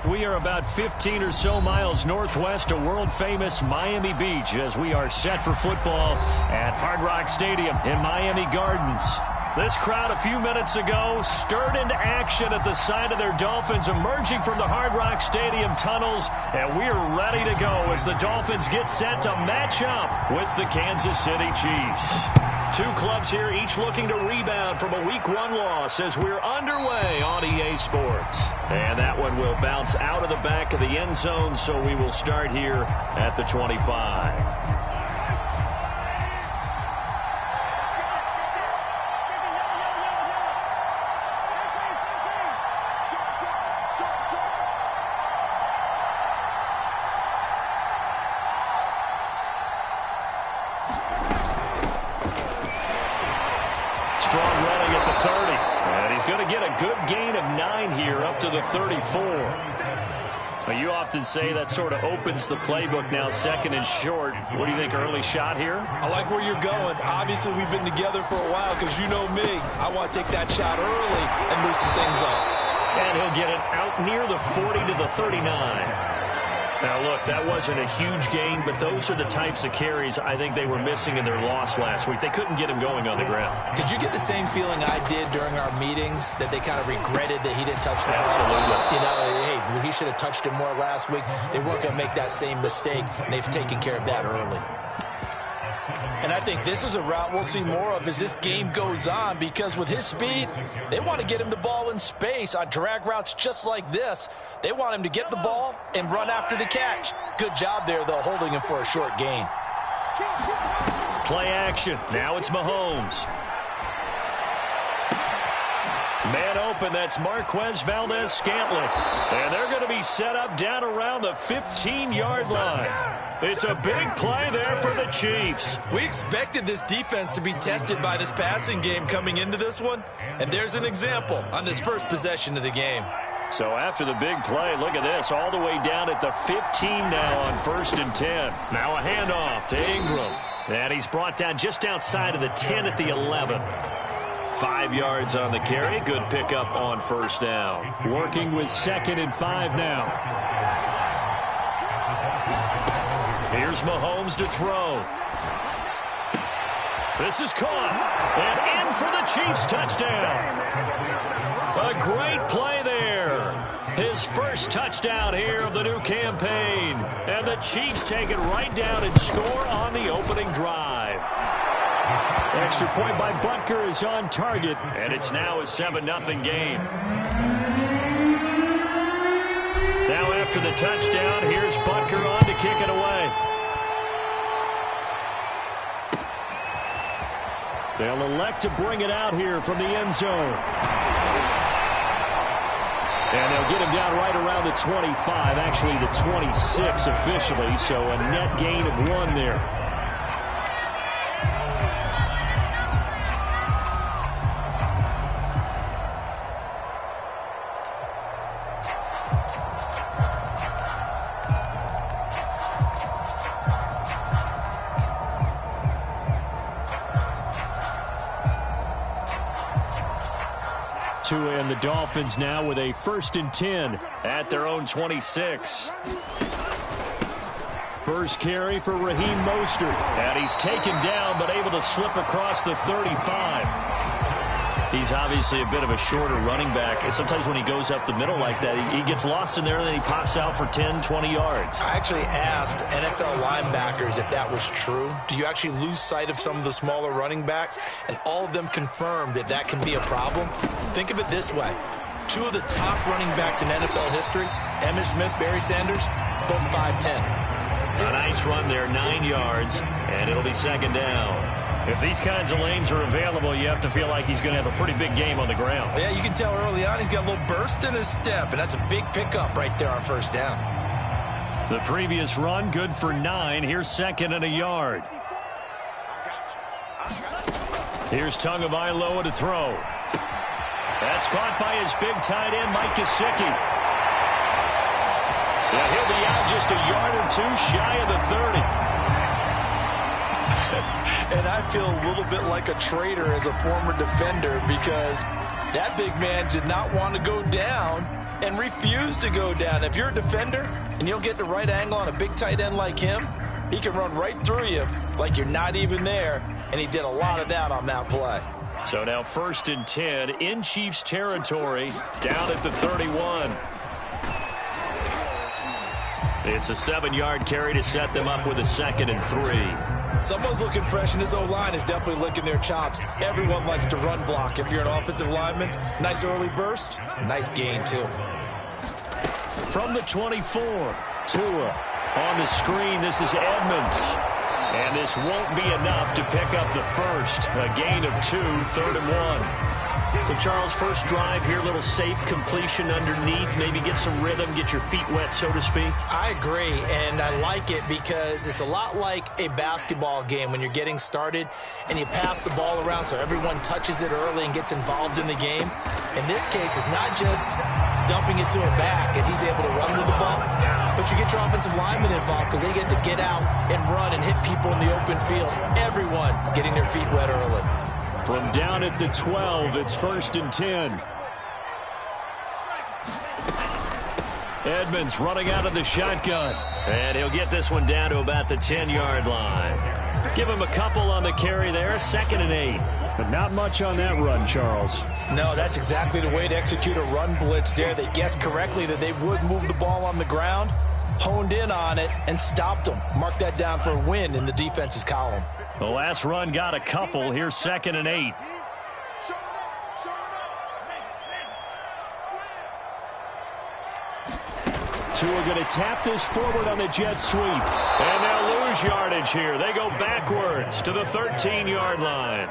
We are about 15 or so miles northwest of world-famous Miami Beach as we are set for football at Hard Rock Stadium in Miami Gardens. This crowd a few minutes ago stirred into action at the side of their Dolphins emerging from the Hard Rock Stadium tunnels, and we are ready to go as the Dolphins get set to match up with the Kansas City Chiefs. Two clubs here, each looking to rebound from a Week 1 loss as we're underway on EA Sports. And that one will bounce out of the back of the end zone, so we will start here at the 25. Strong running at the 30. And he's going to get a good gain of 9 here up to the 34. Well, you often say that sort of opens the playbook now, second and short. What do you think, early shot here? I like where you're going. Obviously, we've been together for a while because you know me. I want to take that shot early and loosen things up. And he'll get it out near the 40 to the 39. Now, look, that wasn't a huge gain, but those are the types of carries I think they were missing in their loss last week. They couldn't get him going on the ground. Did you get the same feeling I did during our meetings, that they kind of regretted that he didn't touch the ball? Absolutely. You know, hey, he should have touched it more last week. They weren't going to make that same mistake, and they've taken care of that early. And I think this is a route we'll see more of as this game goes on, because with his speed, they want to get him the ball in space on drag routes just like this. They want him to get the ball and run after the catch. Good job there, though, holding him for a short gain. Play action. Now it's Mahomes. Man open, that's Marquez Valdez-Scantling. And they're going to be set up down around the 15-yard line. It's a big play there for the Chiefs. We expected this defense to be tested by this passing game coming into this one, and there's an example on this first possession of the game. So after the big play, look at this, all the way down at the 15 now on 1st and 10. Now a handoff to Ingram. And he's brought down just outside of the 10 at the 11. 5 yards on the carry. Good pickup on 1st down. Working with 2nd and 5 now. Here's Mahomes to throw. This is caught. And in for the Chiefs touchdown. A great play there. His first touchdown here of the new campaign. And the Chiefs take it right down and score on the opening drive. Extra point by Butker is on target, and it's now a 7-0 game. Now after the touchdown, here's Butker on to kick it away. They'll elect to bring it out here from the end zone. And they'll get him down right around the 25, actually the 26 officially, so a net gain of 1 there. And the Dolphins now with a 1st and 10 at their own 26. First carry for Raheem Mostert. And he's taken down but able to slip across the 35. He's obviously a bit of a shorter running back. And sometimes when he goes up the middle like that, he gets lost in there and then he pops out for 10, 20 yards. I actually asked NFL linebackers if that was true. Do you actually lose sight of some of the smaller running backs? And all of them confirmed that that can be a problem. Think of it this way. 2 of the top running backs in NFL history, Emmitt Smith, Barry Sanders, both 5'10". A nice run there, 9 yards, and it'll be 2nd down. If these kinds of lanes are available, you have to feel like he's going to have a pretty big game on the ground. Yeah, you can tell early on he's got a little burst in his step, and that's a big pickup right there on 1st down. The previous run, good for 9. Here's 2nd and a yard. Here's Tagovailoa to throw. That's caught by his big tight end, Mike Gesicki. Yeah, he'll be out just a yard or 2 shy of the 30. And I feel a little bit like a traitor as a former defender, because that big man did not want to go down, and refuse to go down. If you're a defender and you'll get the right angle on a big tight end like him, he can run right through you like you're not even there, and he did a lot of that on that play. So now 1st and 10 in Chiefs territory, down at the 31. It's a 7-yard carry to set them up with a 2nd and 3. Someone's looking fresh, and his O-line is definitely licking their chops. Everyone likes to run block. If you're an offensive lineman, nice early burst, nice gain, too. From the 24, Tua on the screen. This is Edmonds. And this won't be enough to pick up the first. A gain of 2, 3rd and 1. So, Charles, first drive here, a little safe completion underneath. Maybe get some rhythm, get your feet wet, so to speak. I agree, and I like it because it's a lot like a basketball game when you're getting started and you pass the ball around so everyone touches it early and gets involved in the game. In this case, it's not just dumping it to a back and he's able to run with the ball, but you get your offensive linemen involved because they get to get out and run and hit people in the open field. Everyone getting their feet wet early. From down at the 12, it's 1st and 10. Edmonds running out of the shotgun. And he'll get this one down to about the 10-yard line. Give him a couple on the carry there, 2nd and 8. But not much on that run, Charles. No, that's exactly the way to execute a run blitz there. They guessed correctly that they would move the ball on the ground, honed in on it, and stopped them. Mark that down for a win in the defense's column. The last run got a couple. Here's 2nd and 8. Tua going to tap this forward on the jet sweep. And they'll lose yardage here. They go backwards to the 13-yard line.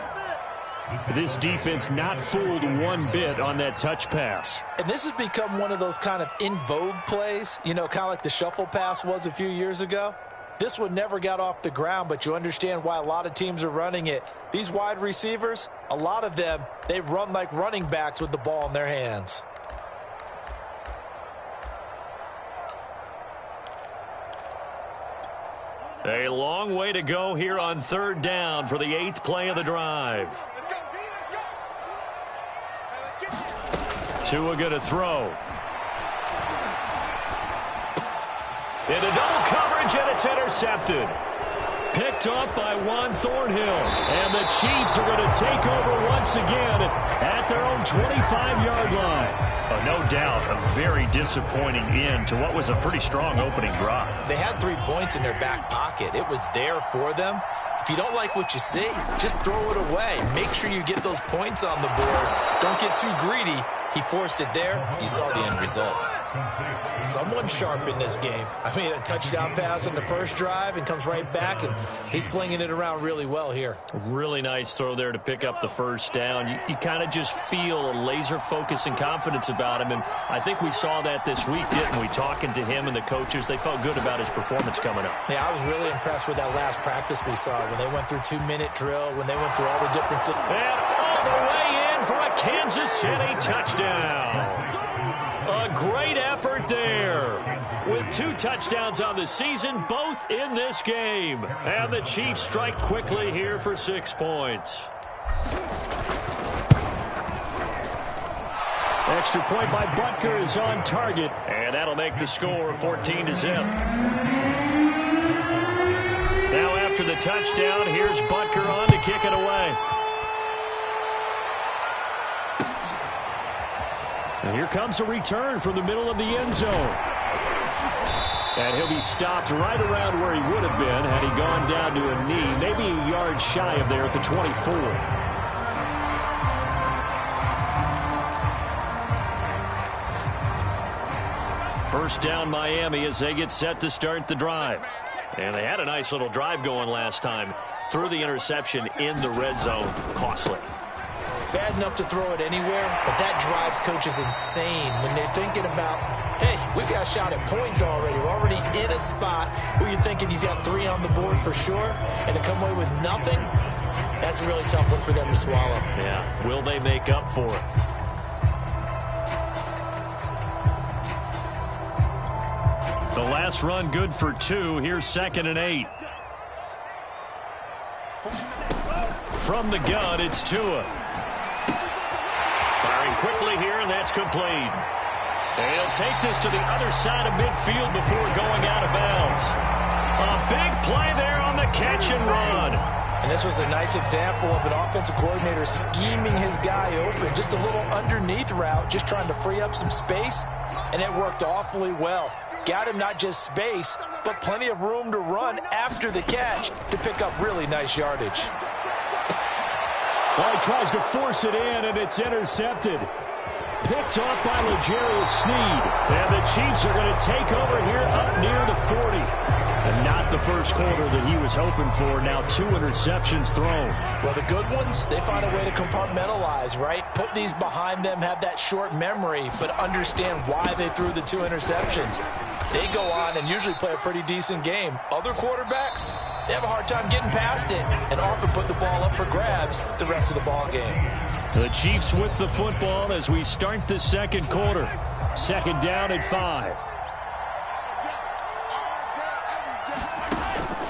This defense not fooled one bit on that touch pass. And this has become one of those kind of in vogue plays, you know, kind of like the shuffle pass was a few years ago. This one never got off the ground, but you understand why a lot of teams are running it. These wide receivers, a lot of them, they run like running backs with the ball in their hands. A long way to go here on 3rd down for the 8th play of the drive. Tua going to throw. Into double coverage, and it's intercepted. Picked up by Juan Thornhill. And the Chiefs are going to take over once again at their own 25-yard line. No doubt a very disappointing end to what was a pretty strong opening drive. They had 3 points in their back pocket. It was there for them. If you don't like what you see, just throw it away. Make sure you get those points on the board. Don't get too greedy. He forced it there. You saw the end result. Someone sharp in this game. I mean, a touchdown pass on the first drive and comes right back, and he's flinging it around really well here. Really nice throw there to pick up the first down. You kind of just feel a laser focus and confidence about him, and I think we saw that this week, didn't we? Talking to him and the coaches, they felt good about his performance coming up. Yeah, I was really impressed with that last practice we saw when they went through 2-minute drill, when they went through all the different... And all the way in for a Kansas City touchdown. A great effort there. With 2 touchdowns on the season, both in this game. And the Chiefs strike quickly here for 6 points. Extra point by Butker is on target. And that'll make the score 14-0. Now after the touchdown, here's Butker on to kick it away. And here comes a return from the middle of the end zone. And he'll be stopped right around where he would have been had he gone down to a knee, maybe a yard shy of there at the 24. First down Miami as they get set to start the drive. And they had a nice little drive going last time. Threw the interception in the red zone. Costly. Bad enough to throw it anywhere, but that drives coaches insane when they're thinking about, hey, we've got a shot at points already. We're already in a spot where you're thinking you've got 3 on the board for sure, and to come away with nothing, that's a really tough one for them to swallow. Yeah, will they make up for it? The last run good for 2. Here's 2nd and 8. From the gun, it's Tua. Firing quickly here, and that's complete. And he'll take this to the other side of midfield before going out of bounds. A big play there on the catch and run. And this was a nice example of an offensive coordinator scheming his guy open. Just a little underneath route, just trying to free up some space, and it worked awfully well. Got him not just space, but plenty of room to run after the catch to pick up really nice yardage. Well, he tries to force it in, and it's intercepted. Picked off by L'Jarius Sneed. And the Chiefs are going to take over here up near the 40. And not the first quarter that he was hoping for. Now 2 interceptions thrown. Well, the good ones, they find a way to compartmentalize, right? Put these behind them, have that short memory, but understand why they threw the 2 interceptions. They go on and usually play a pretty decent game. Other quarterbacks, they have a hard time getting past it and often put the ball up for grabs the rest of the ball game. The Chiefs with the football as we start the second quarter. Second down and 5.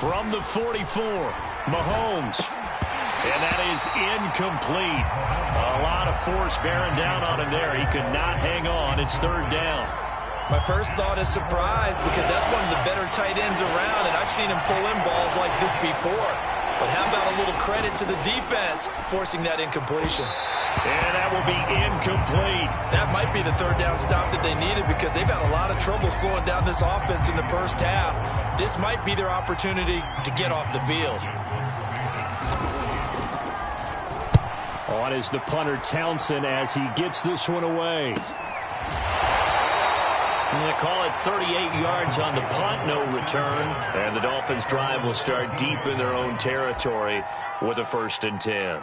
From the 44, Mahomes. And that is incomplete. A lot of force bearing down on him there. He could not hang on. It's third down. My first thought is surprise because that's one of the better tight ends around, and I've seen him pull in balls like this before. But how about a little credit to the defense forcing that incompletion? And that will be incomplete. That might be the third down stop that they needed because they've had a lot of trouble slowing down this offense in the first half. This might be their opportunity to get off the field. On is the punter Townsend as he gets this one away. And they call it 38 yards on the punt, no return. And the Dolphins' drive will start deep in their own territory with a 1st and 10.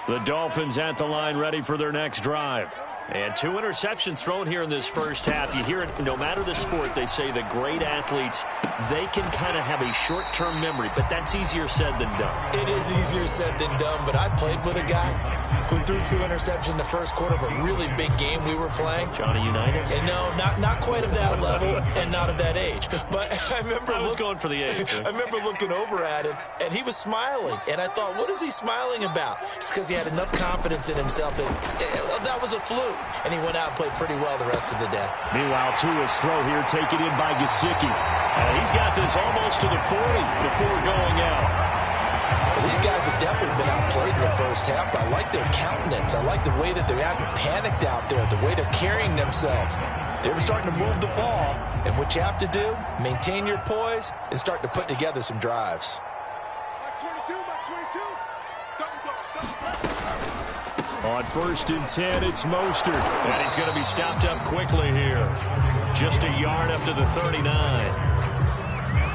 The Dolphins at the line ready for their next drive. And 2 interceptions thrown here in this first half. You hear it, no matter the sport, they say the great athletes, they can kind of have a short-term memory, but that's easier said than done. It is easier said than done, but I played with a guy who threw 2 interceptions in the first quarter of a really big game we were playing. Johnny Unitas? And no, not quite of that level and not of that age. But I remember I was going for the age. I remember looking over at him, and he was smiling. And I thought, what is he smiling about? It's because he had enough confidence in himself that was a fluke. And he went out and played pretty well the rest of the day. Meanwhile, Tua's throw here taken in by Gesicki. He's got this almost to the 40 before going out. Well, these guys have definitely been outplayed in the first half. I like their countenance. I like the way that they haven't panicked out there, the way they're carrying themselves. They're starting to move the ball, and what you have to do, maintain your poise and start to put together some drives. On 1st and 10, it's Mostert. And he's going to be stopped up quickly here. Just a yard up to the 39.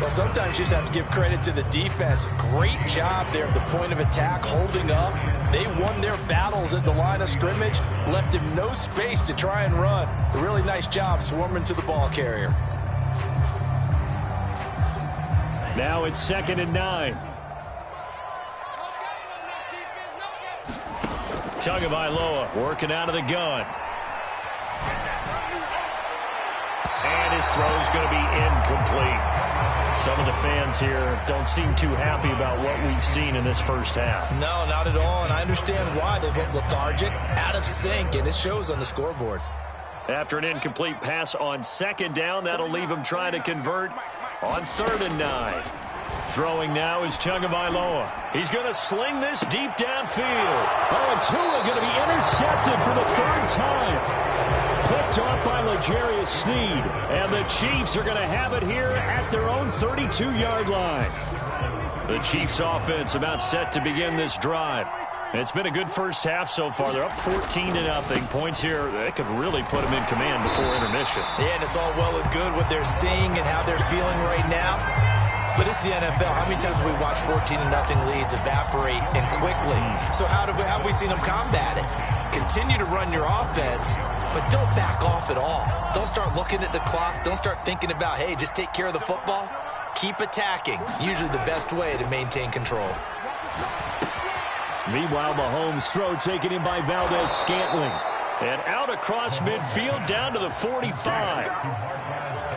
Well, sometimes you just have to give credit to the defense. Great job there at the point of attack, holding up. They won their battles at the line of scrimmage, left him no space to try and run. A really nice job swarming to the ball carrier. Now it's 2nd and 9. Tagovailoa working out of the gun. And his throw's going to be incomplete. Some of the fans here don't seem too happy about what we've seen in this first half. No, not at all, and I understand why. They've looked lethargic, out of sync, and it shows on the scoreboard. After an incomplete pass on 2nd down, that'll leave him trying to convert on 3rd and 9. Throwing now is Tagovailoa. He's going to sling this deep downfield. Oh, and Tua going to be intercepted for the 3rd time. Picked off by L'Jarius Sneed. And the Chiefs are going to have it here at their own 32-yard line. The Chiefs offense about set to begin this drive. It's been a good first half so far. They're up 14-0. Points here, they could really put them in command before intermission. Yeah, and it's all well and good what they're seeing and how they're feeling right now. But it's the NFL. How many times have we watched 14-0 leads evaporate and quickly? So how have we seen them combat it? Continue to run your offense, but don't back off at all. Don't start looking at the clock. Don't start thinking about, hey, just take care of the football. Keep attacking. Usually the best way to maintain control. Meanwhile, Mahomes' throw taken in by Valdez-Scantling. And out across midfield down to the 45.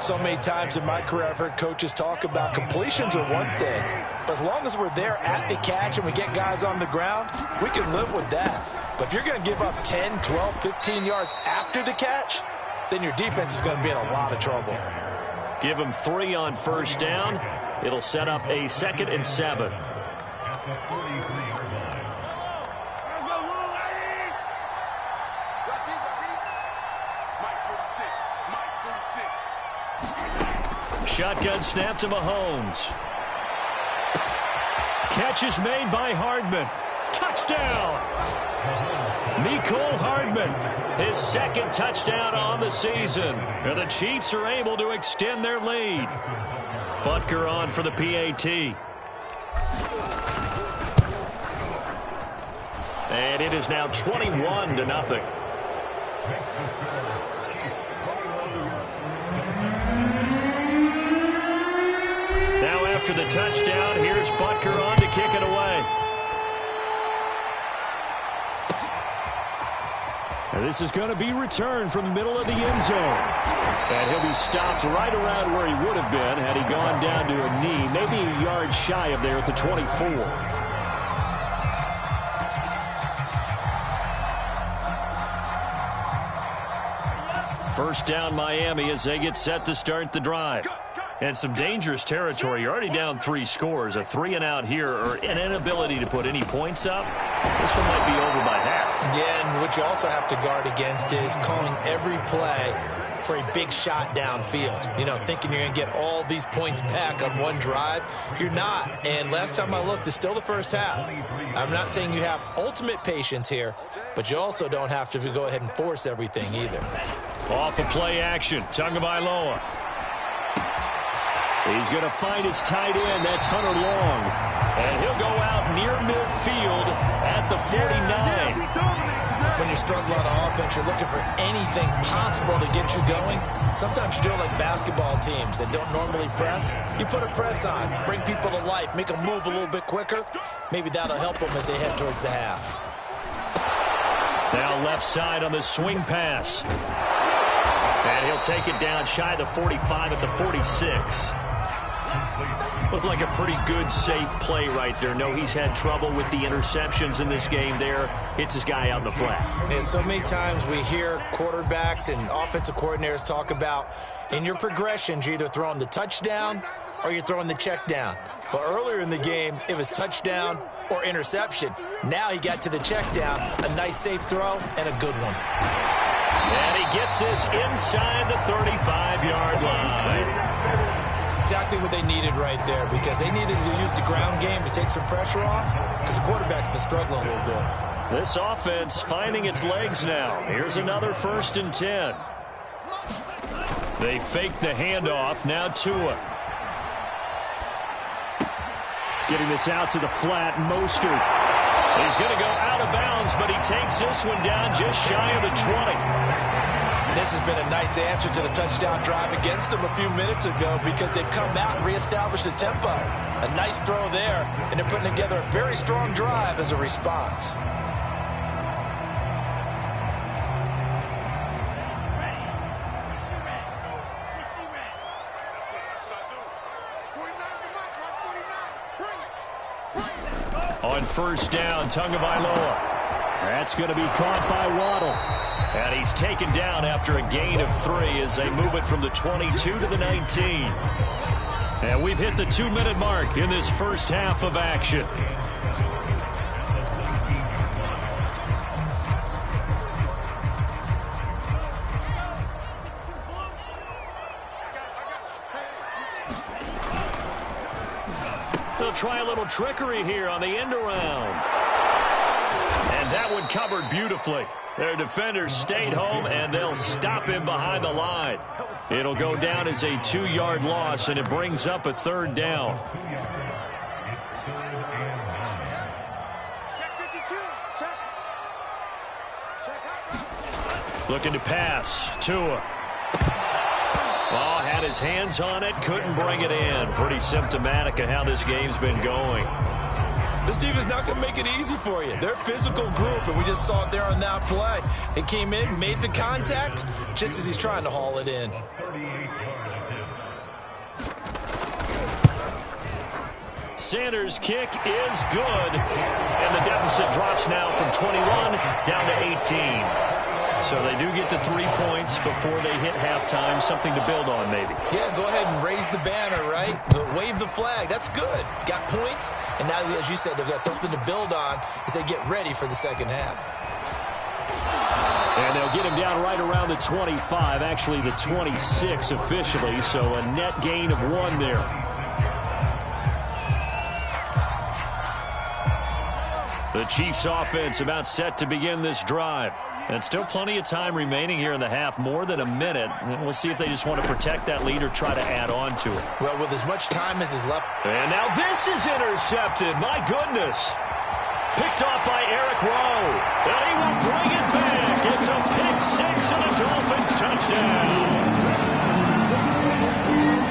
So many times in my career, I've heard coaches talk about completions are one thing, but as long as we're there at the catch and we get guys on the ground, we can live with that. But if you're going to give up 10, 12, 15 yards after the catch, then your defense is going to be in a lot of trouble. Give him 3 on first down. It'll set up a 2nd and 7. Shotgun snap to Mahomes. Catch is made by Hardman. Touchdown! Mecole Hardman, his 2nd touchdown on the season. And the Chiefs are able to extend their lead. Butker on for the PAT. And it is now 21-0. Now after the touchdown, here's Butker on to kick it away. And this is going to be returned from the middle of the end zone. And he'll be stopped right around where he would have been had he gone down to a knee, maybe a yard shy of there at the 24. First down Miami as they get set to start the drive. And some dangerous territory. You're already down 3 scores. A 3-and-out here or an inability to put any points up. This one might be over by half. Yeah, and what you also have to guard against is calling every play for a big shot downfield. You know, thinking you're going to get all these points back on one drive. You're not. And last time I looked, it's still the first half. I'm not saying you have ultimate patience here, but you also don't have to go ahead and force everything either. Off the play action, Tagovailoa. He's going to find his tight end. That's Hunter Long. And he'll go out near midfield at the 49. When you're struggling on offense, you're looking for anything possible to get you going. Sometimes you do it like basketball teams that don't normally press. You put a press on, bring people to life, make them move a little bit quicker. Maybe that'll help them as they head towards the half. Now left side on the swing pass. And he'll take it down shy of the 45 at the 46. Looked like a pretty good, safe play right there. No, he's had trouble with the interceptions in this game there. Hits his guy out in the flat. Yeah, so many times we hear quarterbacks and offensive coordinators talk about in your progressions, you're either throwing the touchdown or you're throwing the check down. But earlier in the game, it was touchdown or interception. Now he got to the check down, a nice safe throw, and a good one. And he gets this inside the 35-yard line. Exactly what they needed right there, because they needed to use the ground game to take some pressure off, because the quarterback's been struggling a little bit. This offense finding its legs now. Here's another 1st and 10. They fake the handoff. Now Tua. Getting this out to the flat. Mostert. He's going to go out of bounds, but he takes this one down just shy of the 20. This has been a nice answer to the touchdown drive against them a few minutes ago because they've come out and reestablished the tempo. A nice throw there, and they're putting together a very strong drive as a response. On first down, Tagovailoa. That's going to be caught by Waddle. And he's taken down after a gain of 3 as they move it from the 22 to the 19. And we've hit the 2-minute mark in this first half of action. They'll try a little trickery here on the end around. And that one covered beautifully. Their defenders stayed home, and they'll stop him behind the line. It'll go down as a 2-yard loss, and it brings up a 3rd down. Looking to pass. Tua. Oh, had his hands on it, couldn't bring it in. Pretty symptomatic of how this game's been going. This defense is not going to make it easy for you. They're a physical group, and we just saw it there on that play. It came in, made the contact, just as he's trying to haul it in. Sanders' kick is good. And the deficit drops now from 21 down to 18. So they do get to 3 points before they hit halftime. Something to build on, maybe. Yeah, go ahead and raise the banner, right? Wave the flag. That's good. Got points. And now, as you said, they've got something to build on as they get ready for the second half. And they'll get him down right around the 25, actually the 26 officially, so a net gain of 1 there. The Chiefs offense about set to begin this drive. And still plenty of time remaining here in the half, more than a minute. And we'll see if they just want to protect that lead or try to add on to it. Well, with as much time as is left. And now this is intercepted. My goodness. Picked off by Eric Rowe. And he will bring it back. It's a pick six and a Dolphins touchdown.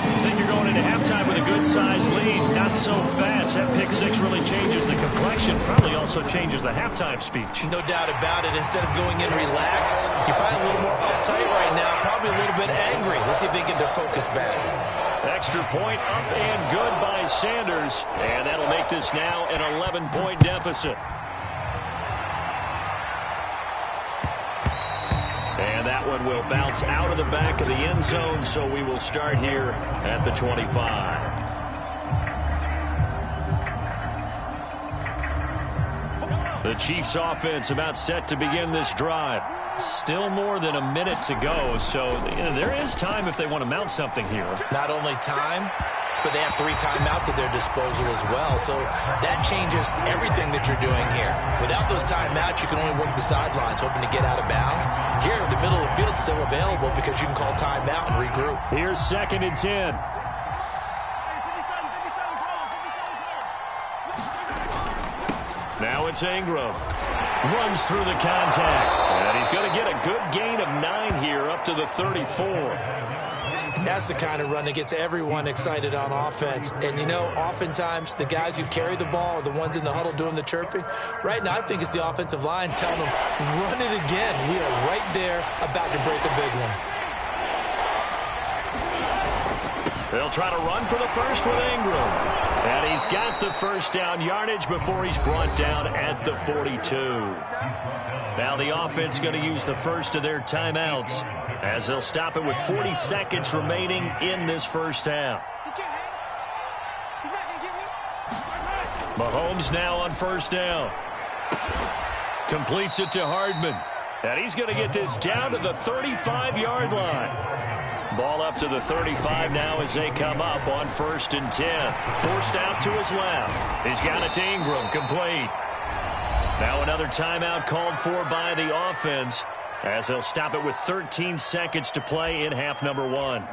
You think you're going into halftime with a good-sized lead. Not so fast. That pick six really changes the complexion. Probably also changes the halftime speech. No doubt about it. Instead of going in relaxed, you're probably a little more uptight right now. Probably a little bit angry. Let's see if they get their focus back. Extra point up and good by Sanders. And that'll make this now an 11-point deficit. And that one will bounce out of the back of the end zone, so we will start here at the 25. The Chiefs offense about set to begin this drive. Still more than a minute to go, so there is time if they want to mount something here. Not only time, but they have 3 timeouts at their disposal as well. So that changes everything that you're doing here. Without those timeouts, you can only work the sidelines, hoping to get out of bounds. Here, the middle of the field is still available because you can call timeout and regroup. Here's 2nd and 10. Now it's Ingram. Runs through the contact. And he's going to get a good gain of 9 here up to the 34. And that's the kind of run that gets everyone excited on offense. And, you know, oftentimes the guys who carry the ball are the ones in the huddle doing the chirping. Right now, I think it's the offensive line telling them, run it again. We are right there about to break a big one. They'll try to run for the first with Ingram. And he's got the first down yardage before he's brought down at the 42. Now the offense going to use the first of their timeouts as they'll stop it with 40 seconds remaining in this first half. Mahomes now on first down. Completes it to Hardman. And he's going to get this down to the 35-yard line. Ball up to the 35 now as they come up on 1st and 10. Forced out to his left. He's got it to Ingram, complete. Now another timeout called for by the offense as they'll stop it with 13 seconds to play in half number 1.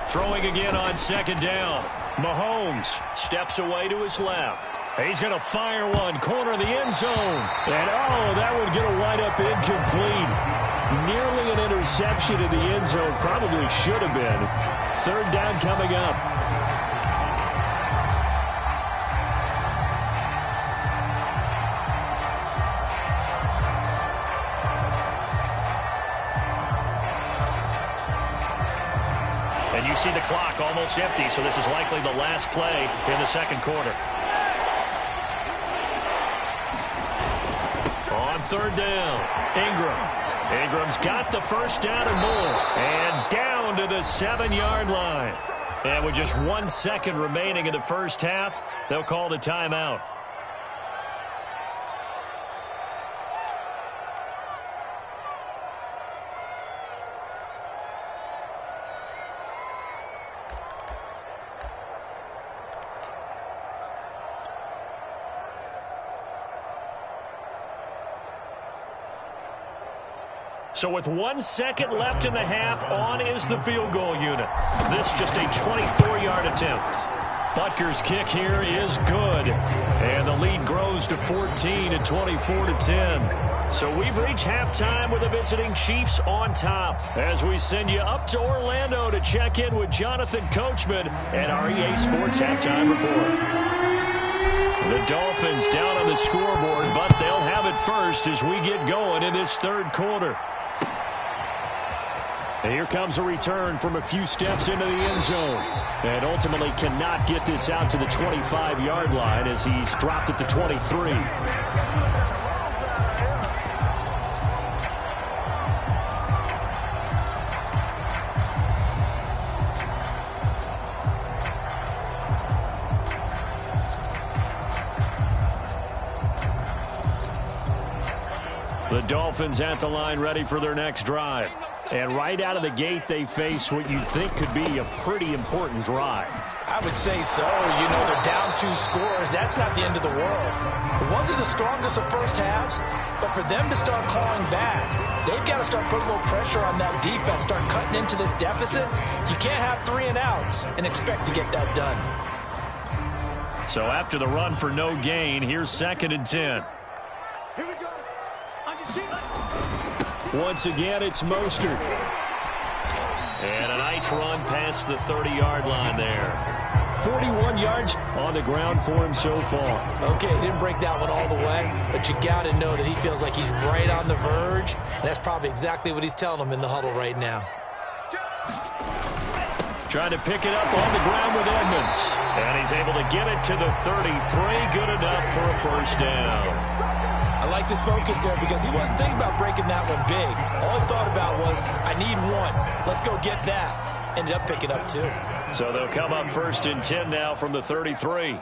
Throwing again on 2nd down. Mahomes steps away to his left. He's going to fire one, corner of the end zone. And, that would get a wind up incomplete. Nearly an interception in the end zone. Probably should have been. 3rd down coming up. And you see the clock almost empty, so this is likely the last play in the 2nd quarter. On 3rd down, Ingram. Ingram's got the first down and more. And down to the 7-yard line. And with just 1 second remaining in the first half, they'll call the timeout. So with 1 second left in the half, on is the field goal unit. This just a 24-yard attempt. Butker's kick here is good. And the lead grows to 14 at 24-10. So we've reached halftime with the visiting Chiefs on top as we send you up to Orlando to check in with Jonathan Coachman and our EA Sports Halftime Report. The Dolphins down on the scoreboard, but they'll have it first as we get going in this third quarter. And here comes a return from a few steps into the end zone. And ultimately cannot get this out to the 25-yard line as he's dropped at the 23. The Dolphins at the line ready for their next drive. And right out of the gate, they face what you'd think could be a pretty important drive. I would say so. You know, they're down 2 scores. That's not the end of the world. It wasn't the strongest of first halves, but for them to start clawing back, they've got to start putting a little pressure on that defense, start cutting into this deficit. You can't have 3 and outs and expect to get that done. So after the run for no gain, here's 2nd and 10. Here we go. Once again, it's Mostert. And a nice run past the 30-yard line there. 41 yards on the ground for him so far. Okay, he didn't break that one all the way, but you got to know that he feels like he's right on the verge, and that's probably exactly what he's telling them in the huddle right now. Trying to pick it up on the ground with Edmonds. And he's able to get it to the 33. Good enough for a first down. I like his focus there because he wasn't thinking about breaking that one big. All he thought about was, I need one. Let's go get that. Ended up picking up 2. So they'll come up 1st and 10 now from the 33.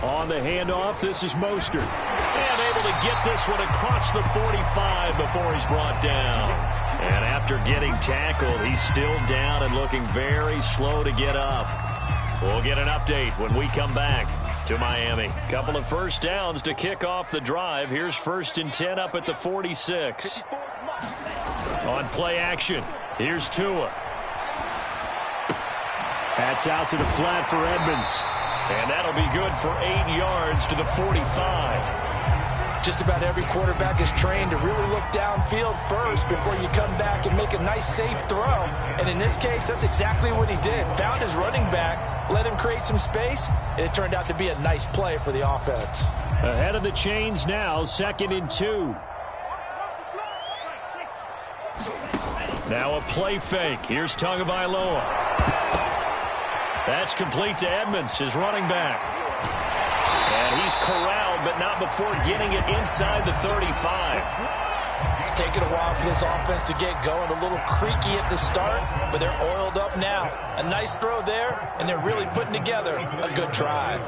On the handoff, this is Mostert. And able to get this one across the 45 before he's brought down. And after getting tackled, he's still down and looking very slow to get up. We'll get an update when we come back to Miami. Couple of first downs to kick off the drive. Here's 1st and 10 up at the 46. On play action, here's Tua. That's out to the flat for Edmonds. And that'll be good for 8 yards to the 45. Just about every quarterback is trained to really look downfield first before you come back and make a nice, safe throw. And in this case, that's exactly what he did. Found his running back, let him create some space, and it turned out to be a nice play for the offense. Ahead of the chains now, 2nd and 2. Now a play fake. Here's Tagovailoa. That's complete to Edmonds, his running back. And he's corralled, but not before getting it inside the 35. It's taken a while for this offense to get going. A little creaky at the start, but they're oiled up now. A nice throw there, and they're really putting together a good drive.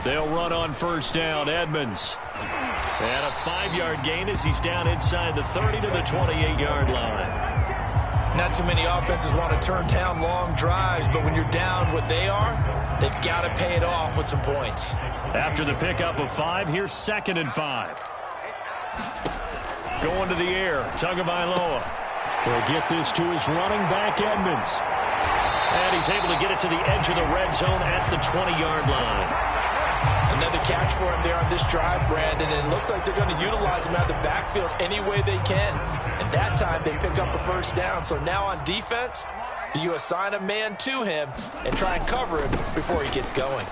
They'll run on first down, Edmonds. And a 5-yard gain as he's down inside the 30 to the 28-yard line. Not too many offenses want to turn down long drives, but when you're down what they are, they've got to pay it off with some points. After the pickup of 5, here's 2nd and 5. Going to the air, Tagovailoa. He'll get this to his running back, Edmonds. And he's able to get it to the edge of the red zone at the 20-yard line. Another catch for him there on this drive, Brandon, and it looks like they're going to utilize him out of the backfield any way they can. And that time they pick up a first down. So now on defense, do you assign a man to him and try and cover him before he gets going?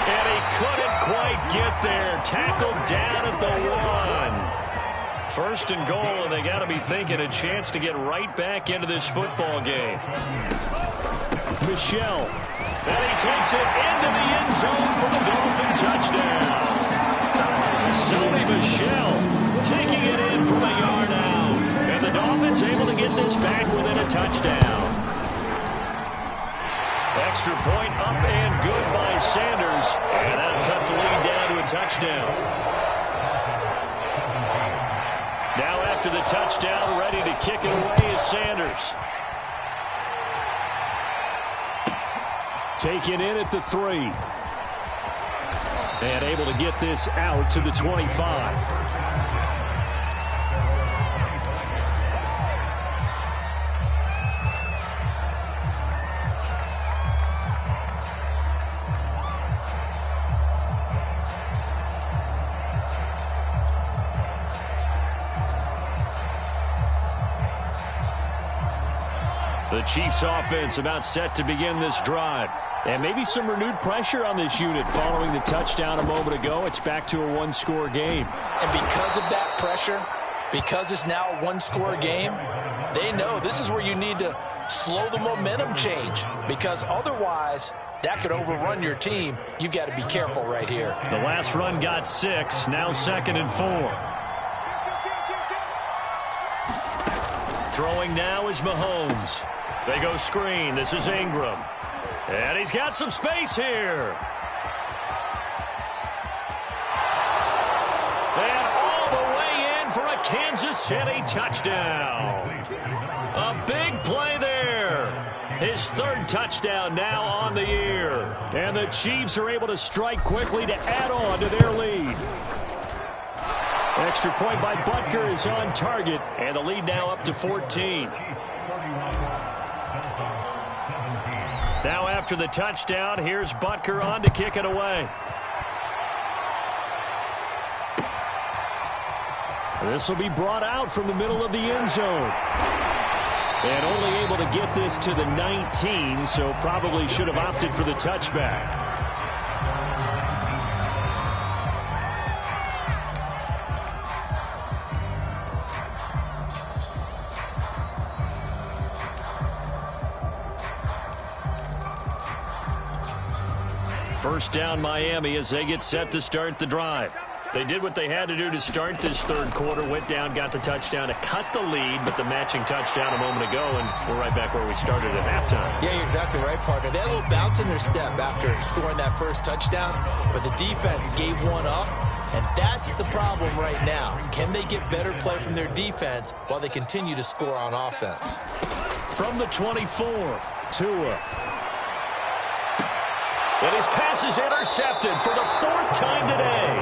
And he couldn't quite get there. Tackled down at the 1. 1st and goal, and they got to be thinking a chance to get right back into this football game. Michel. And he takes it into the end zone for the Dolphin touchdown. Sony Michel taking it in from a yard out. And the Dolphins able to get this back within a touchdown. Extra point up and good by Sanders. And that'll cut the lead down to a touchdown. Now after the touchdown, ready to kick it away is Sanders. Taken in at the 3. And able to get this out to the 25. The Chiefs offense about set to begin this drive. And maybe some renewed pressure on this unit following the touchdown a moment ago. It's back to a one-score game. And because of that pressure, because it's now a one-score game, they know this is where you need to slow the momentum change, because otherwise that could overrun your team. You've got to be careful right here. The last run got 6, now 2nd and 4. Throwing now is Mahomes. They go screen. This is Ingram. And he's got some space here. And all the way in for a Kansas City touchdown. A big play there. His 3rd touchdown now on the year. And the Chiefs are able to strike quickly to add on to their lead. Extra point by Butker is on target. And the lead now up to 14. Now after the touchdown, here's Butker on to kick it away. This will be brought out from the middle of the end zone. And only able to get this to the 19, so probably should have opted for the touchback. First down Miami as they get set to start the drive. They did what they had to do to start this 3rd quarter. Went down, got the touchdown to cut the lead, but the matching touchdown a moment ago, and we're right back where we started at halftime. Yeah, you're exactly right, partner. They had a little bounce in their step after scoring that first touchdown, but the defense gave one up, and that's the problem right now. Can they get better play from their defense while they continue to score on offense? From the 24, Tua. And his pass is intercepted for the 4th time today.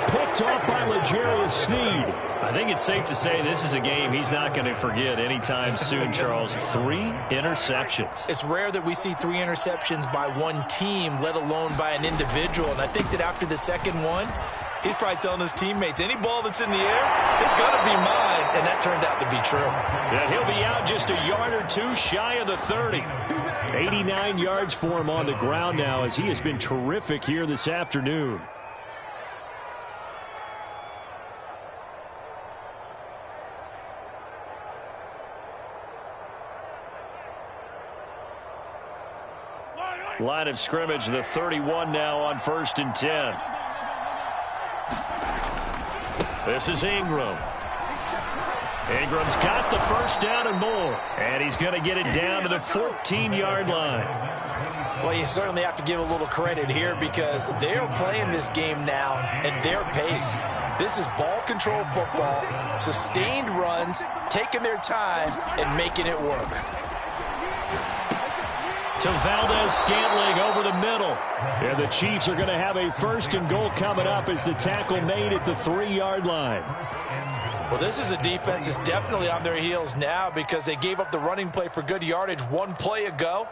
Picked off by L'Jarius Sneed. I think it's safe to say this is a game he's not going to forget anytime soon, Charles. 3 interceptions. It's rare that we see 3 interceptions by one team, let alone by an individual. And I think that after the 2nd one, he's probably telling his teammates, any ball that's in the air, it's going to be mine. And that turned out to be true. And he'll be out just a yard or 2 shy of the 30. 89 yards for him on the ground now as he has been terrific here this afternoon. Line of scrimmage, the 31 now on 1st and 10. This is Ingram. Ingram's got the first down and more. And he's going to get it down to the 14-yard line. Well, you certainly have to give a little credit here because they're playing this game now at their pace. This is ball control football, sustained runs, taking their time, and making it work. To Valdez-Scantling over the middle. And the Chiefs are going to have a 1st and goal coming up as the tackle made at the 3-yard line. Well, this is a defense that's definitely on their heels now because they gave up the running play for good yardage 1 play ago.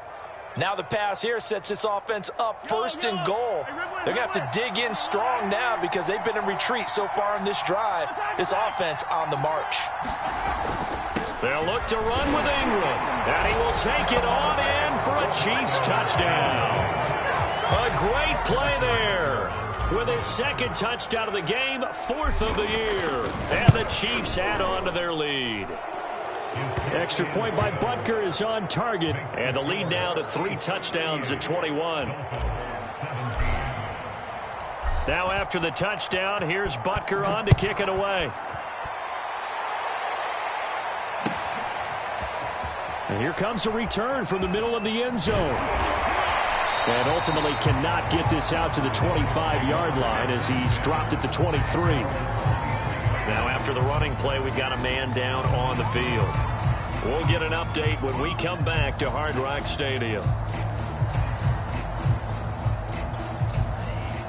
Now the pass here sets this offense up 1st and goal. They're going to have to dig in strong now because they've been in retreat so far in this drive. This offense on the march. They'll look to run with Ingram. And he will take it on in for a Chiefs touchdown. A great play there. With his 2nd touchdown of the game, 4th of the year. And the Chiefs add on to their lead. Extra point by Butker is on target. And the lead now to 3 touchdowns at 21. Now after the touchdown, here's Butker on to kick it away. And here comes a return from the middle of the end zone. And ultimately cannot get this out to the 25-yard line as he's dropped at the 23. Now after the running play, we've got a man down on the field. We'll get an update when we come back to Hard Rock Stadium.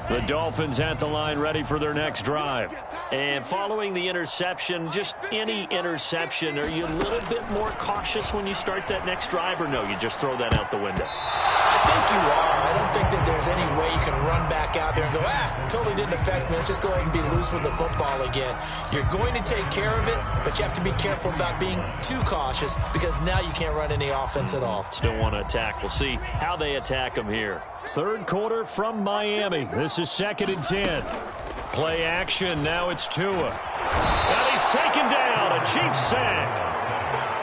The Dolphins at the line ready for their next drive. And following the interception, just any interception, are you a little bit more cautious when you start that next drive, or no, you just throw that out the window? I think you are. I don't think that there's any way you can run back back out there and go, totally didn't affect me. Let's just go ahead and be loose with the football again. You're going to take care of it, but you have to be careful about being too cautious because now you can't run any offense at all. Still want to attack. We'll see how they attack them here. Third quarter from Miami. This is 2nd and 10. Play action. Now it's Tua. And he's taken down. A Chiefs sack.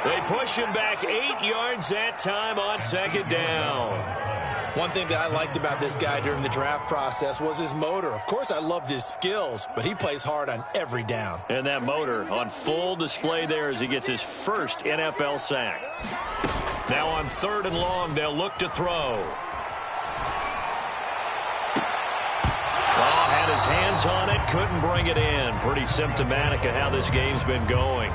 They push him back 8 yards that time on 2nd down. One thing that I liked about this guy during the draft process was his motor. Of course, I loved his skills, but he plays hard on every down. And that motor on full display there as he gets his first NFL sack. Now on 3rd and long, they'll look to throw. Had his hands on it, couldn't bring it in. Pretty symptomatic of how this game's been going.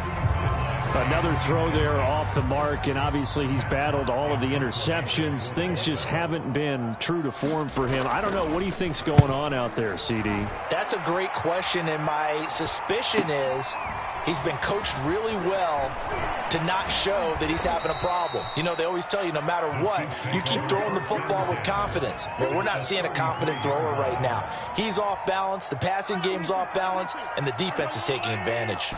Another throw there off the mark, and obviously he's battled all of the interceptions. Things just haven't been true to form for him. I don't know. What do you think's going on out there, CD? That's a great question, and my suspicion is he's been coached really well to not show that he's having a problem. You know, they always tell you no matter what, you keep throwing the football with confidence. Well, we're not seeing a confident thrower right now. He's off balance, the passing game's off balance, and the defense is taking advantage.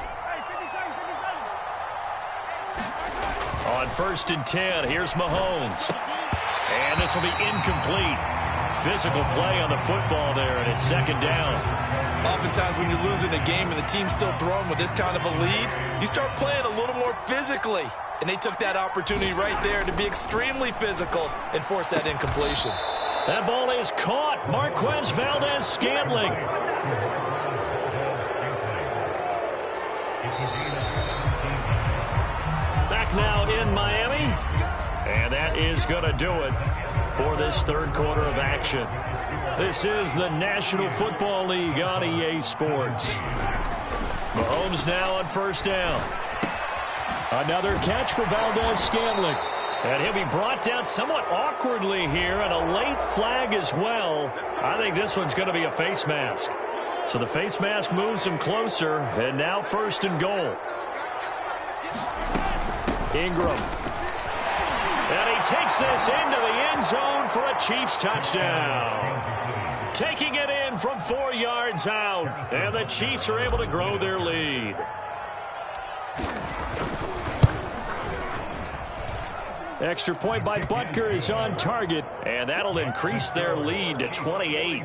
On 1st and 10, here's Mahomes. And this will be incomplete. Physical play on the football there, and it's 2nd down. Oftentimes when you're losing a game and the team's still throwing with this kind of a lead, you start playing a little more physically. And they took that opportunity right there to be extremely physical and force that incompletion. That ball is caught. Marquez Valdez-Scantling. Back now in Miami. And that is going to do it for this 3rd quarter of action. This is the National Football League on EA Sports. Mahomes now on 1st down. Another catch for Valdez-Scantling. And he'll be brought down somewhat awkwardly here, and a late flag as well. I think this one's going to be a face mask. So the face mask moves him closer, and now 1st and goal. Ingram. And he takes this into the end zone for a Chiefs touchdown. Taking it in from 4 yards out, and the Chiefs are able to grow their lead. Extra point by Butker is on target, and that'll increase their lead to 28.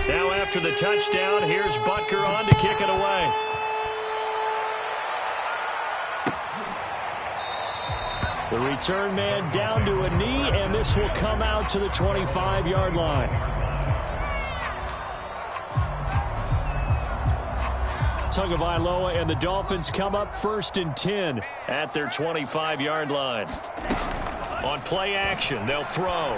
Now after the touchdown, here's Butker on to kick it away. The return man down to a knee, and this will come out to the 25-yard line. Tagovailoa and the Dolphins come up 1st and 10 at their 25-yard line. On play action, they'll throw.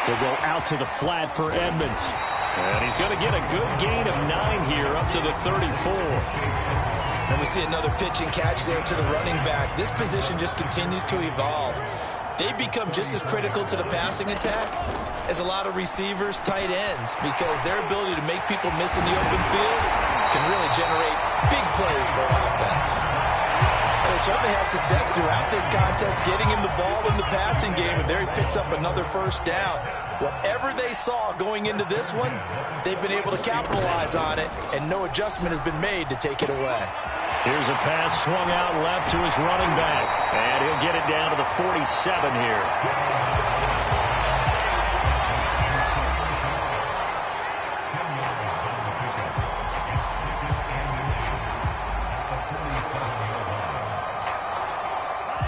They'll go out to the flat for Edmonds. And he's going to get a good gain of 9 here up to the 34. And we see another pitch and catch there to the running back. This position just continues to evolve. They become just as critical to the passing attack as a lot of receivers, tight ends, because their ability to make people miss in the open field can really generate big plays for offense. They certainly had success throughout this contest, getting him the ball in the passing game, and there he picks up another 1st down. Whatever they saw going into this one, they've been able to capitalize on it, and no adjustment has been made to take it away. Here's a pass swung out left to his running back, and he'll get it down to the 47 here.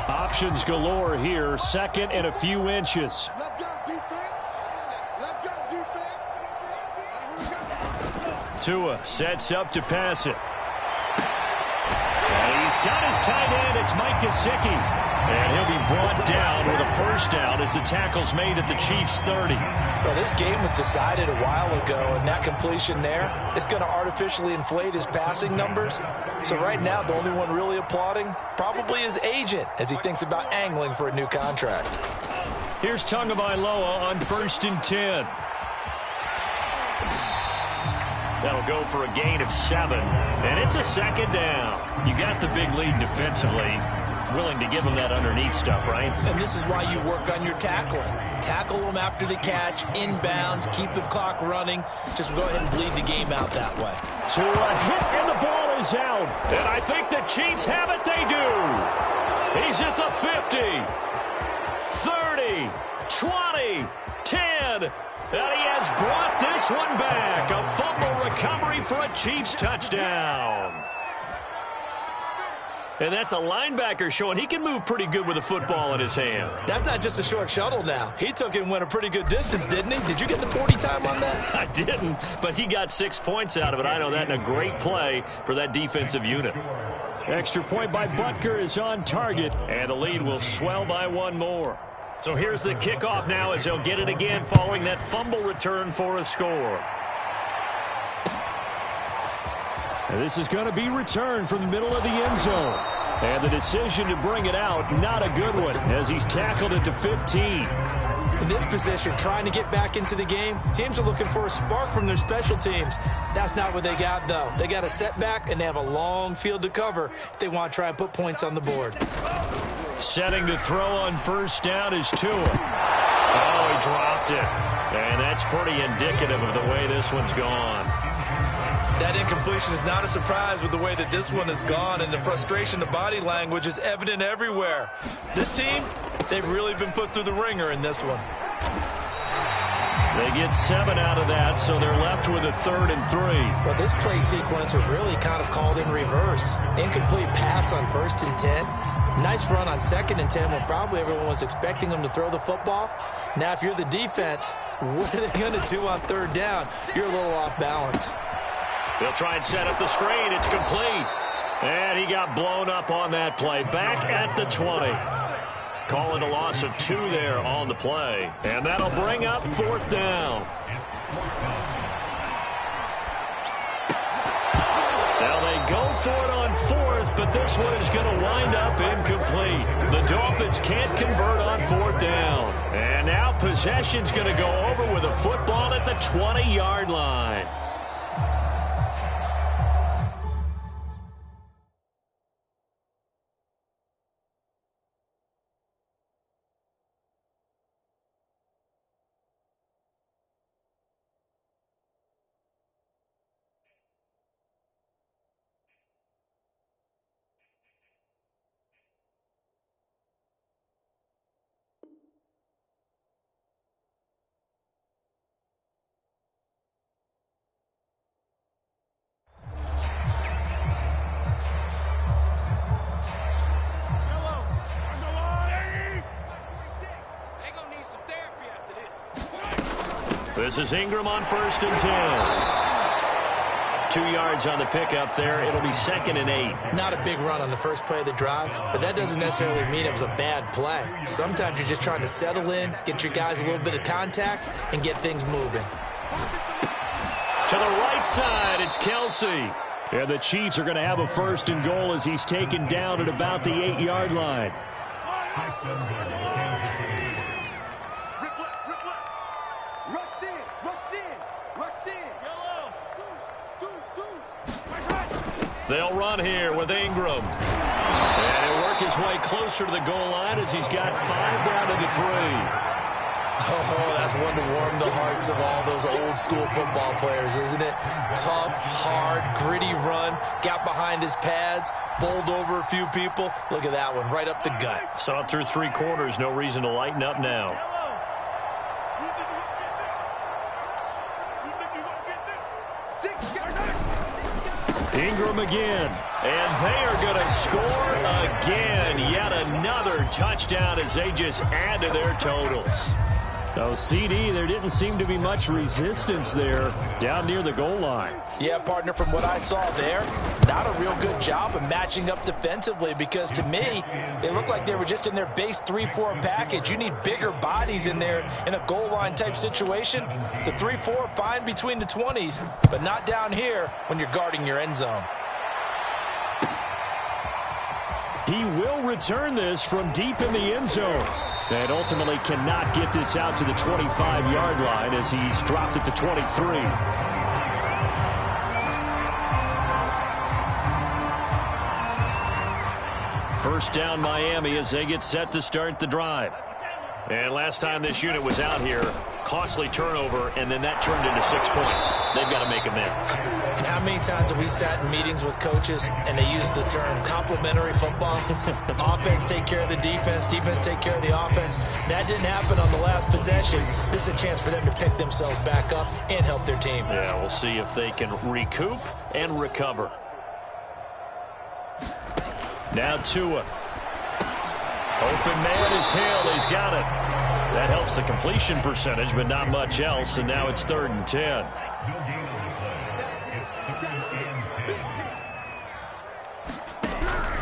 Options galore here. 2nd and a few inches. Let's go, defense. Let's go, defense. Tua sets up to pass it. And he's got his tight end. It's Mike Gesicki. And he'll be brought down with a 1st down as the tackle's made at the Chiefs' 30. Well, this game was decided a while ago, and that completion there is going to artificially inflate his passing numbers. So right now, the only one really applauding probably his agent as he thinks about angling for a new contract. Here's Tagovailoa on 1st and 10. That'll go for a gain of 7, and it's a 2nd down. You got the big lead defensively. willing to give him that underneath stuff, right? And this is why you work on your tackling. Tackle them after the catch, inbounds, keep the clock running. Just go ahead and bleed the game out that way. To a hit, and the ball is out. And I think the Chiefs have it. They do. He's at the 50, 30, 20, 10. And he has brought this one back. A fumble recovery for a Chiefs touchdown. And that's a linebacker showing he can move pretty good with a football in his hand. That's not just a short shuttle now. He took it and went a pretty good distance, didn't he? Did you get the 40 time on that? I didn't, but he got 6 points out of it. I know that, and a great play for that defensive unit. Extra point by Butker is on target. And the lead will swell by one more. So here's the kickoff now as they'll get it again following that fumble return for a score. And this is going to be returned from the middle of the end zone. And the decision to bring it out, not a good one, as he's tackled it to 15. In this position, trying to get back into the game, teams are looking for a spark from their special teams. That's not what they got, though. They got a setback, and they have a long field to cover if they want to try and put points on the board. Setting to throw on first down is Tua. Oh, he dropped it. And that's pretty indicative of the way this one's gone. That incompletion is not a surprise with the way that this one has gone, and the frustration of body language is evident everywhere. This team, they've really been put through the ringer in this one. They get 7 out of that, so they're left with a 3rd and 3. Well, this play sequence was really kind of called in reverse. Incomplete pass on 1st and 10. Nice run on 2nd and 10 when probably everyone was expecting them to throw the football. Now, if you're the defense, what are they going to do on 3rd down? You're a little off balance. They'll try and set up the screen. It's complete. And he got blown up on that play. Back at the 20. Calling a loss of 2 there on the play. And that'll bring up 4th down. Now they go for it on 4th, but this one is going to wind up incomplete. The Dolphins can't convert on 4th down. And now possession's going to go over with a football at the 20-yard line. This is Ingram on 1st and 10. 2 yards on the pickup there. It'll be 2nd and 8. Not a big run on the first play of the drive, but that doesn't necessarily mean it was a bad play. Sometimes you're just trying to settle in, get your guys a little bit of contact, and get things moving. To the right side, it's Kelsey. And the Chiefs are going to have a 1st and goal as he's taken down at about the 8-yard line. They'll run here with Ingram. And he'll work his way closer to the goal line as he's got 5 down to the 3. Oh, that's one to warm the hearts of all those old school football players, isn't it? Tough, hard, gritty run, got behind his pads, bowled over a few people. Look at that one, right up the gut. Saw it through 3 quarters, no reason to lighten up now. Ingram again. And they are going to score again. Yet another touchdown as they just add to their totals. So, CD, there didn't seem to be much resistance there down near the goal line. Yeah, partner, from what I saw there, not a real good job of matching up defensively because, to me, they looked like they were just in their base 3-4 package. You need bigger bodies in there in a goal line type situation. The 3-4, fine between the 20s, but not down here when you're guarding your end zone. He will return this from deep in the end zone. And ultimately cannot get this out to the 25-yard line as he's dropped at the 23. 1st First down Miami as they get set to start the drive. And last time this unit was out here, costly turnover, and then that turned into 6 points. They've got to make amends. And how many times have we sat in meetings with coaches and they use the term complementary football? Offense take care of the defense, defense take care of the offense. That didn't happen on the last possession. This is a chance for them to pick themselves back up and help their team. Yeah, we'll see if they can recoup and recover. Now Tua. Open man is Hill. He's got it. That helps the completion percentage, but not much else. And now it's 3rd and 10.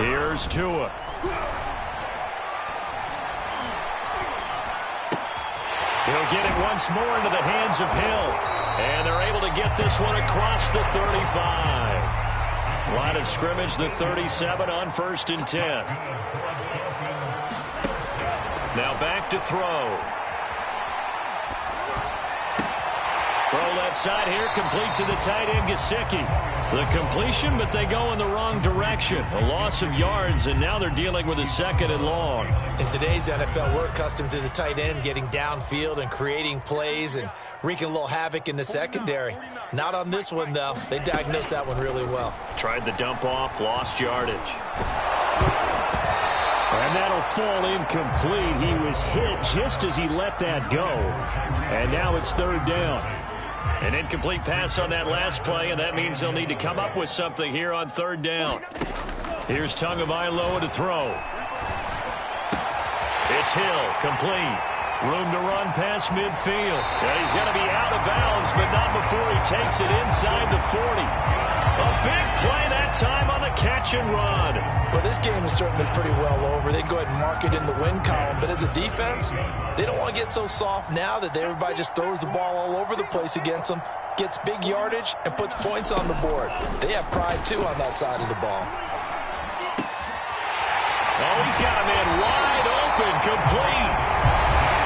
Here's Tua. He'll get it once more into the hands of Hill. And they're able to get this one across the 35. Line of scrimmage, the 37 on 1st and 10. Now back to throw. Throw left side here, complete to the tight end, Gesicki. The completion, but they go in the wrong direction. A loss of yards, and now they're dealing with a 2nd and long. In today's NFL, we're accustomed to the tight end getting downfield and creating plays and wreaking a little havoc in the secondary. Not on this one, though. They diagnosed that one really well. Tried the dump off, lost yardage. And that'll fall incomplete. He was hit just as he let that go. And now it's 3rd down. An incomplete pass on that last play, and that means they'll need to come up with something here on 3rd down. Here's Tagovailoa to throw. It's Hill, complete. Room to run past midfield. Yeah, he's going to be out of bounds, but not before he takes it inside the 40. A big play that time on the catch and run. Well, this game is certainly pretty well over. They go ahead and mark it in the win column. But as a defense, they don't want to get so soft now that everybody just throws the ball all over the place against them, gets big yardage, and puts points on the board. They have pride, too, on that side of the ball. Oh, he's got a man wide open, complete.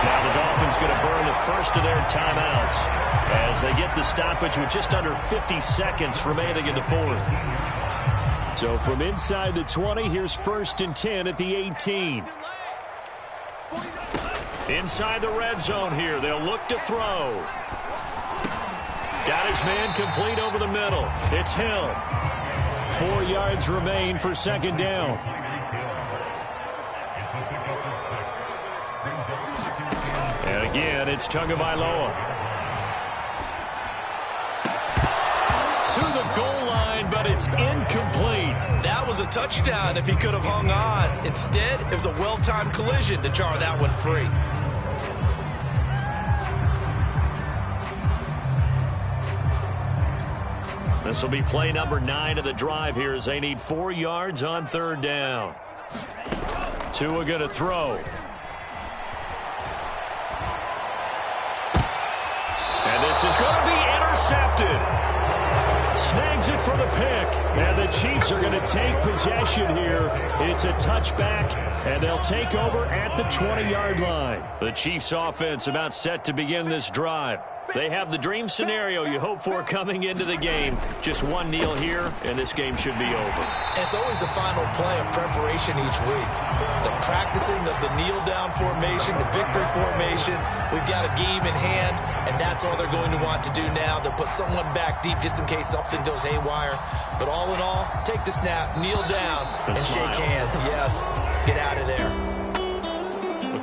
Now the Dolphins going to burn the first of their timeouts as they get the stoppage with just under 50 seconds remaining in the 4th. So from inside the 20, here's 1st and 10 at the 18. Inside the red zone here, they'll look to throw. Got his man complete over the middle. It's Hill. 4 yards remain for 2nd down. And again, it's Tagovailoa. To the goal line, but it's incomplete. That was a touchdown if he could have hung on. Instead, it was a well-timed collision to jar that one free. This will be play number 9 of the drive here as they need 4 yards on 3rd down. Tua going to throw. And this is going to be intercepted. Snags it for the pick. And the Chiefs are going to take possession here. It's a touchback, and they'll take over at the 20-yard line. The Chiefs offense about set to begin this drive. They have the dream scenario you hope for coming into the game. Just one kneel here, and this game should be over. It's always the final play of preparation each week. The practicing of the kneel-down formation, the victory formation. We've got a game in hand, and that's all they're going to want to do now. They'll put someone back deep just in case something goes haywire. But all in all, take the snap, kneel down, and shake hands. Yes, get out of there.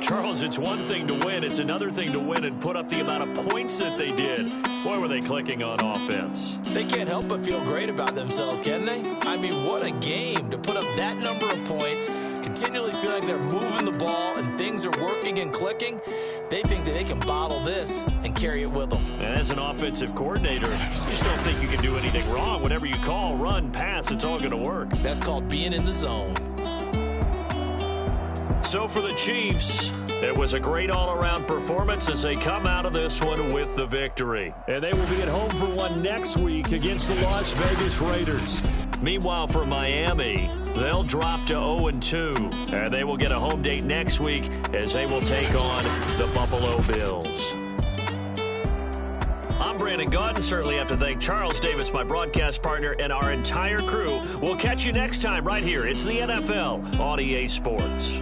Charles, it's one thing to win. It's another thing to win and put up the amount of points that they did. Boy, were they clicking on offense. They can't help but feel great about themselves, can they? I mean, what a game to put up that number of points, continually feel like they're moving the ball and things are working and clicking. They think that they can bottle this and carry it with them. And as an offensive coordinator, you just don't think you can do anything wrong. Whatever you call, run, pass, it's all going to work. That's called being in the zone. So for the Chiefs, it was a great all-around performance as they come out of this one with the victory. And they will be at home for one next week against the Las Vegas Raiders. Meanwhile, for Miami, they'll drop to 0-2. And they will get a home date next week as they will take on the Buffalo Bills. I'm Brandon Gaudin. Certainly have to thank Charles Davis, my broadcast partner, and our entire crew. We'll catch you next time right here. It's the NFL on EA Sports.